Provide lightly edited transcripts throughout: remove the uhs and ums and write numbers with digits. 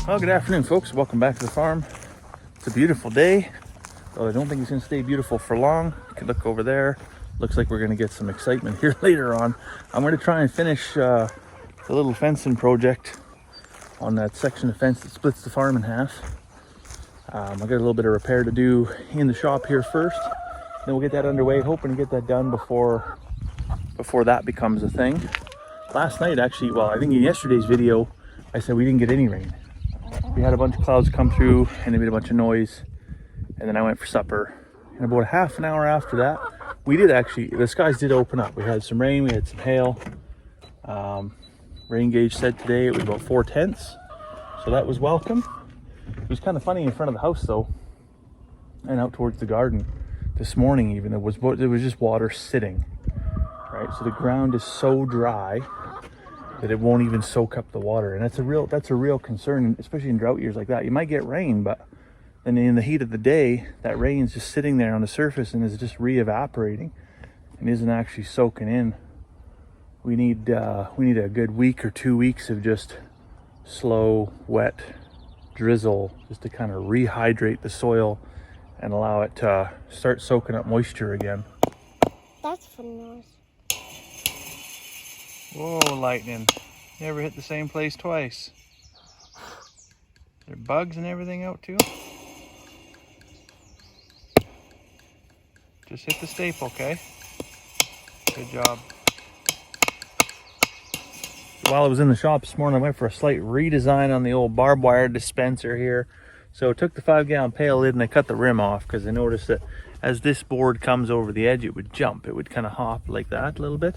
Well, good afternoon, folks. Welcome back to the farm. It's a beautiful day, though I don't think it's going to stay beautiful for long. You can look over there. Looks like we're going to get some excitement here later on. I'm going to try and finish the little fencing project on that section of fence that splits the farm in half. I got a little bit of repair to do in the shop here first. Then we'll get that underway, hoping to get that done before that becomes a thing. Last night, actually, well, I think in yesterday's video, I said we didn't get any rain. We had a bunch of clouds come through and they made a bunch of noise, and then I went for supper. And about a half an hour after that, we did actually, the skies did open up. We had some rain, we had some hail. Rain gauge said today it was about 4/10, so that was welcome. It was kind of funny in front of the house though, and out towards the garden this morning even, there was just water sitting, right? So the ground is so dry that it won't even soak up the water, and that's a real concern, especially in drought years like that. You might get rain, but then in the heat of the day, that rain's just sitting there on the surface and is just re-evaporating and isn't actually soaking in. We need a good week or 2 weeks of just slow, wet drizzle, just to kind of rehydrate the soil and allow it to start soaking up moisture again. That's fun noise. Whoa, lightning. You ever hit the same place twice? There are bugs and everything out too? Just hit the staple, okay? Good job. While I was in the shop this morning, I went for a slight redesign on the old barbed wire dispenser here. So I took the 5-gallon pail lid and I cut the rim off because I noticed that as this board comes over the edge, it would jump. It would kind of hop like that a little bit,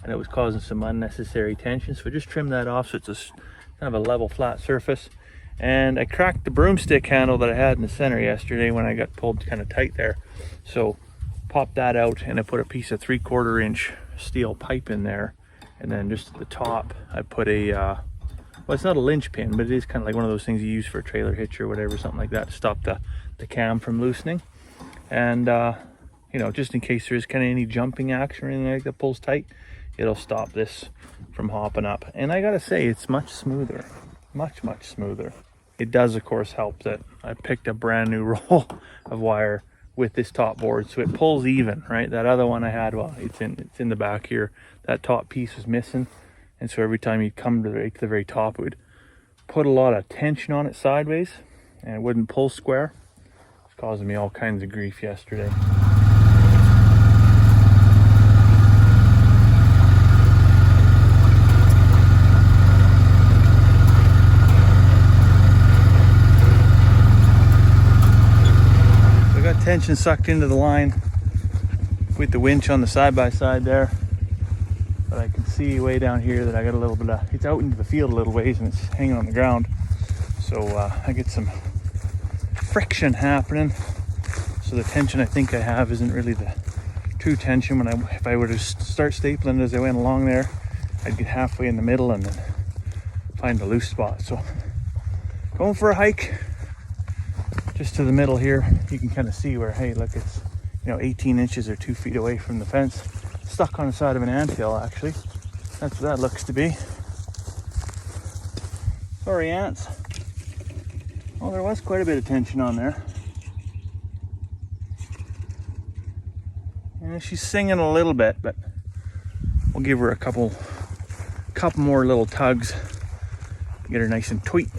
and it was causing some unnecessary tension. So I just trimmed that off so it's a kind of a level, flat surface. And I cracked the broomstick handle that I had in the center yesterday when I got pulled kind of tight there. So popped that out and I put a piece of 3/4 inch steel pipe in there. And then just at the top, I put a, well, it's not a linch pin, but it is kind of like one of those things you use for a trailer hitch or whatever, something like that, to stop the cam from loosening. And, you know, just in case there's kind of any jumping action or anything like that pulls tight, it'll stop this from hopping up. And I gotta say, it's much smoother, much smoother. It does, of course, help that I picked a brand new roll of wire with this top board, so it pulls even, right? That other one I had, well, it's in the back here. That top piece was missing, and so every time you come to the very top, it would put a lot of tension on it sideways, and it wouldn't pull square. It's causing me all kinds of grief yesterday. Tension sucked into the line with the winch on the side-by-side there, but I can see way down here that I got a little bit of, it's out into the field a little ways and it's hanging on the ground, so I get some friction happening. So the tension I think I have isn't really the true tension. If I were to start stapling as I went along there, I'd get halfway in the middle and then find a loose spot. So going for a hike just to the middle here, you can kind of see where, hey, look, it's, you know, 18 inches or 2 feet away from the fence, stuck on the side of an anthill. Actually, that's what that looks to be. Sorry, ants. Well, there was quite a bit of tension on there. And she's singing a little bit, but we'll give her a couple more little tugs, get her nice and tight.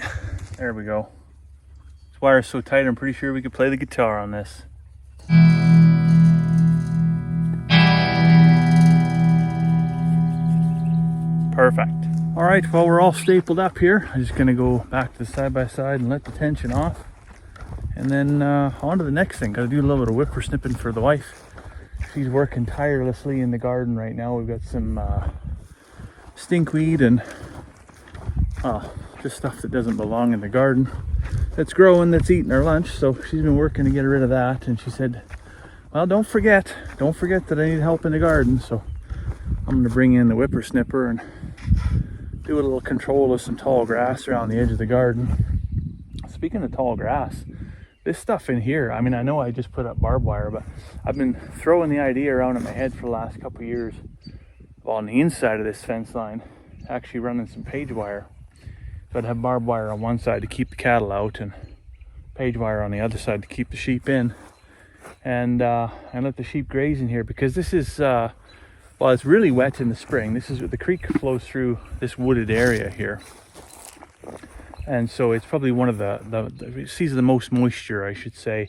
There we go. This wire's so tight, I'm pretty sure we could play the guitar on this. Perfect. All right, well, we're all stapled up here. I'm just gonna go back to the side-by-side and let the tension off. And then on to the next thing. Gotta do a little bit of whipper snipping for the wife. She's working tirelessly in the garden right now. We've got some stinkweed and just stuff that doesn't belong in the garden that's growing, that's eating our lunch. So she's been working to get rid of that, and she said, well, don't forget that I need help in the garden. So I'm gonna bring in the whipper snipper and do a little control of some tall grass around the edge of the garden. Speaking of tall grass, this stuff in here, I mean, I know I just put up barbed wire, but I've been throwing the idea around in my head for the last couple of years, well, on the inside of this fence line, actually running some page wire. but have barbed wire on one side to keep the cattle out and page wire on the other side to keep the sheep in. And let the sheep graze in here, because this is well, it's really wet in the spring. This is the creek flows through this wooded area here, and so it's probably one of the sees the most moisture, I should say,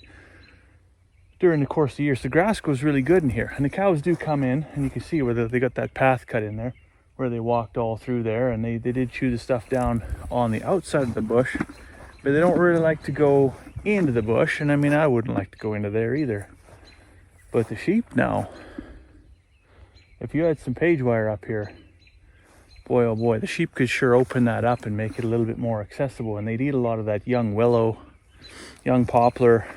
during the course of the year. So the grass goes really good in here, and the cows do come in, and you can see where they got that path cut in there where they walked all through there, and they did chew the stuff down on the outside of the bush, but they don't really like to go into the bush. And I mean, I wouldn't like to go into there either. But the sheep now, if you had some page wire up here, boy oh boy, the sheep could sure open that up and make it a little bit more accessible. And they'd eat a lot of that young willow, young poplar,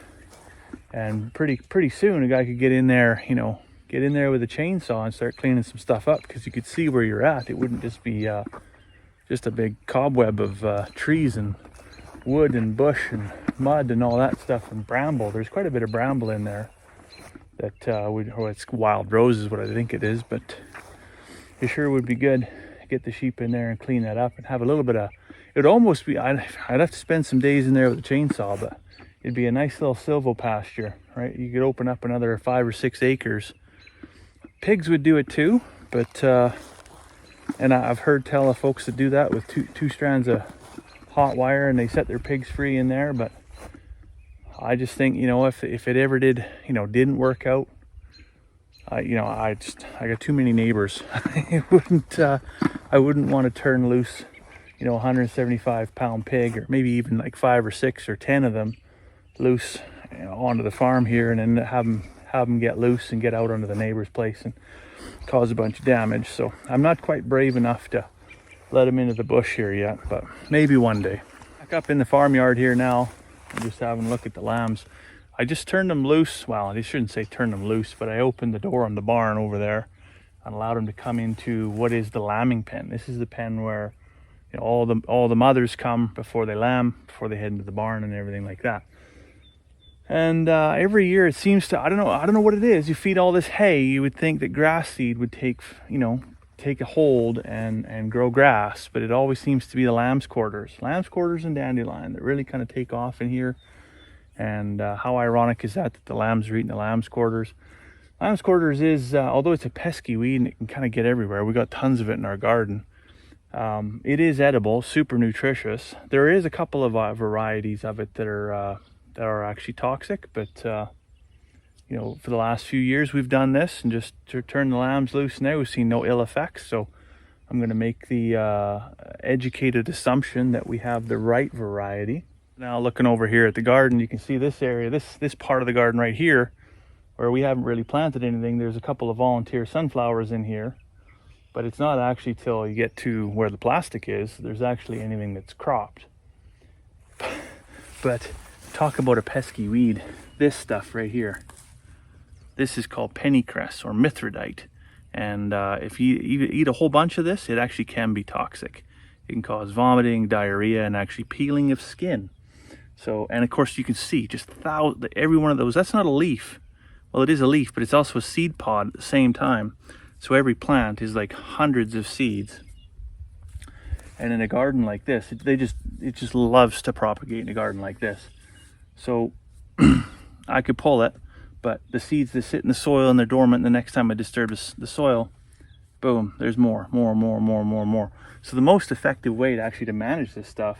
and pretty soon a guy could get in there, you know, get in there with a chainsaw and start cleaning some stuff up, because you could see where you're at. It wouldn't just be just a big cobweb of trees and wood and bush and mud and all that stuff, and bramble. There's quite a bit of bramble in there that it's wild roses, what I think it is, but it sure would be good to get the sheep in there and clean that up and have a little bit of, it would almost be, I'd have to spend some days in there with a chainsaw, but it'd be a nice little silvopasture, right? You could open up another 5 or 6 acres. Pigs would do it too, but and I've heard tell of folks that do that with two strands of hot wire, and they set their pigs free in there. But I just think, you know, if it ever did, you know, didn't work out, I got too many neighbors. I wouldn't want to turn loose, you know, 175-pound pig, or maybe even like 5 or 6 or 10 of them loose, you know, onto the farm here, and then have them get loose and get out onto the neighbor's place and cause a bunch of damage. So I'm not quite brave enough to let them into the bush here yet, but maybe one day. Back up in the farmyard here now, I'm just having a look at the lambs. I just turned them loose. Well, I shouldn't say turn them loose, but I opened the door on the barn over there and allowed them to come into what is the lambing pen. This is the pen where, you know, all the mothers come before they lamb, before they head into the barn and everything like that. And every year it seems to, I don't know what it is. You feed all this hay, you would think that grass seed would take a hold and grow grass, but it always seems to be the lamb's quarters and dandelion that really kind of take off in here. And how ironic is that the lambs are eating the lamb's quarters. Lamb's quarters is, although it's a pesky weed and it can kind of get everywhere, we got tons of it in our garden. It is edible, super nutritious. There is a couple of varieties of it that are actually toxic, but you know, for the last few years we've done this and just to turn the lambs loose now. We've seen no ill effects, so I'm going to make the educated assumption that we have the right variety. Now looking over here at the garden, you can see this area, this part of the garden right here, where we haven't really planted anything. There's a couple of volunteer sunflowers in here, but it's not actually till you get to where the plastic is, there's actually anything that's cropped. But talk about a pesky weed. This stuff right here, this is called pennycress or mithridite, and if you eat a whole bunch of this, it actually can be toxic. It can cause vomiting, diarrhea, and actually peeling of skin. So, and of course you can see just every one of those. That's not a leaf. Well, it is a leaf, but it's also a seed pod at the same time. So every plant is like hundreds of seeds. And in a garden like this, it just loves to propagate in a garden like this. So I could pull it, but the seeds that sit in the soil and they're dormant, and the next time I disturb the soil, boom, there's more. So the most effective way to manage this stuff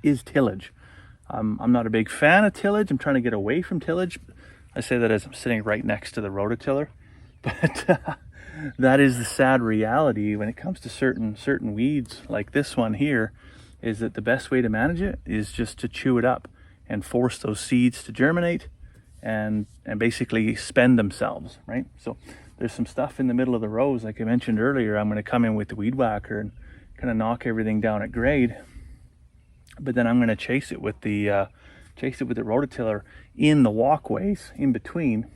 is tillage. I'm not a big fan of tillage. I'm trying to get away from tillage. I say that as I'm sitting right next to the rototiller, but that is the sad reality when it comes to certain weeds like this one here, is that the best way to manage it is just to chew it up and force those seeds to germinate and basically spend themselves, right? So there's some stuff in the middle of the rows, like I mentioned earlier. I'm going to come in with the weed whacker and kind of knock everything down at grade, but then I'm going to chase it with the rototiller in the walkways in between.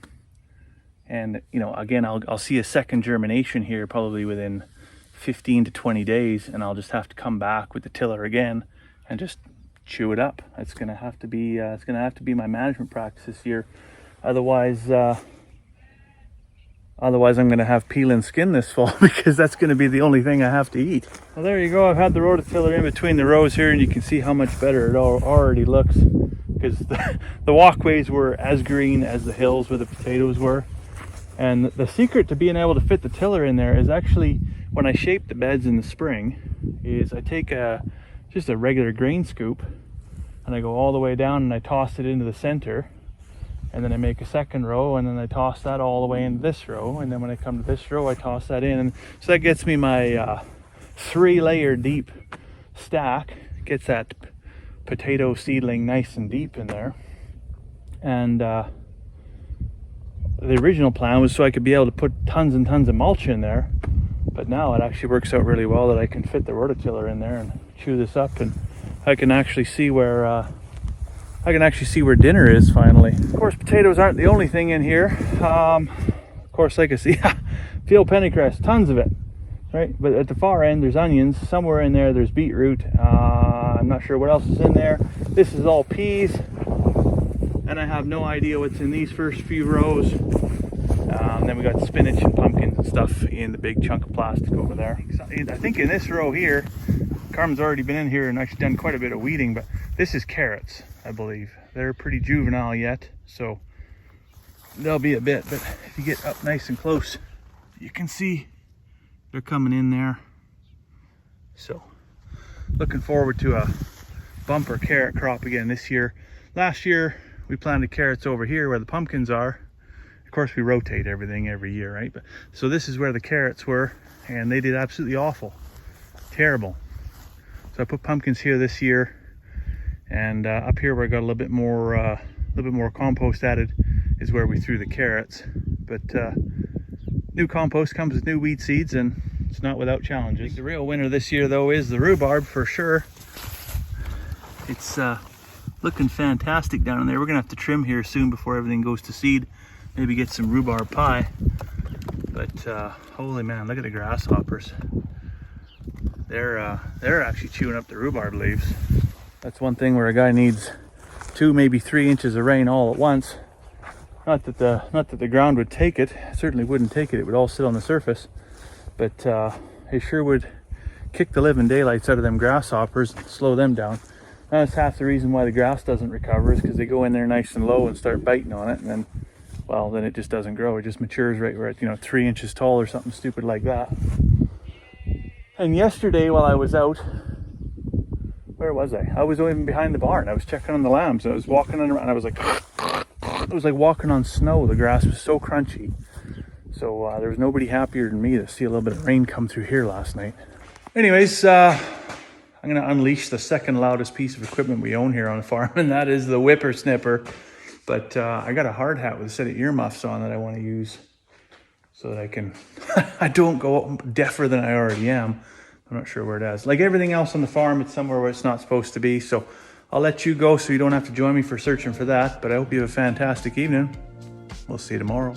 And you know, again, I'll see a second germination here probably within 15 to 20 days, and I'll just have to come back with the tiller again and just chew it up. It's going to have to be my management practice this year. Otherwise, Otherwise, I'm going to have peel and skin this fall because that's going to be the only thing I have to eat. Well, there you go. I've had the rototiller in between the rows here, and you can see how much better it already looks, because the walkways were as green as the hills where the potatoes were. And the secret to being able to fit the tiller in there is actually, when I shape the beds in the spring, is I take just a regular grain scoop and I go all the way down and I toss it into the center. And then I make a second row, and then I toss that all the way into this row. And then when I come to this row, I toss that in. And so that gets me my 3-layer deep stack. Gets that potato seedling nice and deep in there. And the original plan was so I could be able to put tons and tons of mulch in there. But now it actually works out really well that I can fit the rototiller in there and chew this up. And I can actually see where... dinner is finally. Of course, potatoes aren't the only thing in here. Of course, like I see, field pennycress, tons of it, right? But at the far end, there's onions. Somewhere in there, there's beetroot. I'm not sure what else is in there. This is all peas, and I have no idea what's in these first few rows. Then we got spinach and pumpkins and stuff in the big chunk of plastic over there. I think in this row here, Carmen's already been in here and actually done quite a bit of weeding, but this is carrots, I believe. They're pretty juvenile yet, so there'll be a bit, but if you get up nice and close, you can see they're coming in there. So looking forward to a bumper carrot crop again this year. Last year we planted carrots over here where the pumpkins are. Of course, we rotate everything every year, right? But so this is where the carrots were, and they did absolutely awful, terrible. So I put pumpkins here this year, and up here where I got a little bit more compost added is where we threw the carrots. But new compost comes with new weed seeds, and it's not without challenges. The real winner this year, though, is the rhubarb for sure. It's looking fantastic down in there. We're gonna have to trim here soon before everything goes to seed. Maybe get some rhubarb pie. But holy man, look at the grasshoppers. They're actually chewing up the rhubarb leaves. That's one thing where a guy needs 2, maybe 3 inches of rain all at once. Not that the ground would take it. It certainly wouldn't take it. It would all sit on the surface. But it sure would kick the living daylights out of them grasshoppers and slow them down. That's half the reason why the grass doesn't recover, is because they go in there nice and low and start biting on it, and then, well, then it just doesn't grow. It just matures right where it's 3 inches tall or something stupid like that. And yesterday while I was out, where was I? I was even behind the barn. I was checking on the lambs. I was walking around, and I was like, it was like walking on snow. The grass was so crunchy. So there was nobody happier than me to see a little bit of rain come through here last night. Anyways, I'm going to unleash the second loudest piece of equipment we own here on the farm, and that is the whippersnipper. But I got a hard hat with a set of earmuffs on that I want to use so that I can, I don't go deafer than I already am. I'm not sure where it is. Like everything else on the farm, it's somewhere where it's not supposed to be. So I'll let you go so you don't have to join me for searching for that. But I hope you have a fantastic evening. We'll see you tomorrow.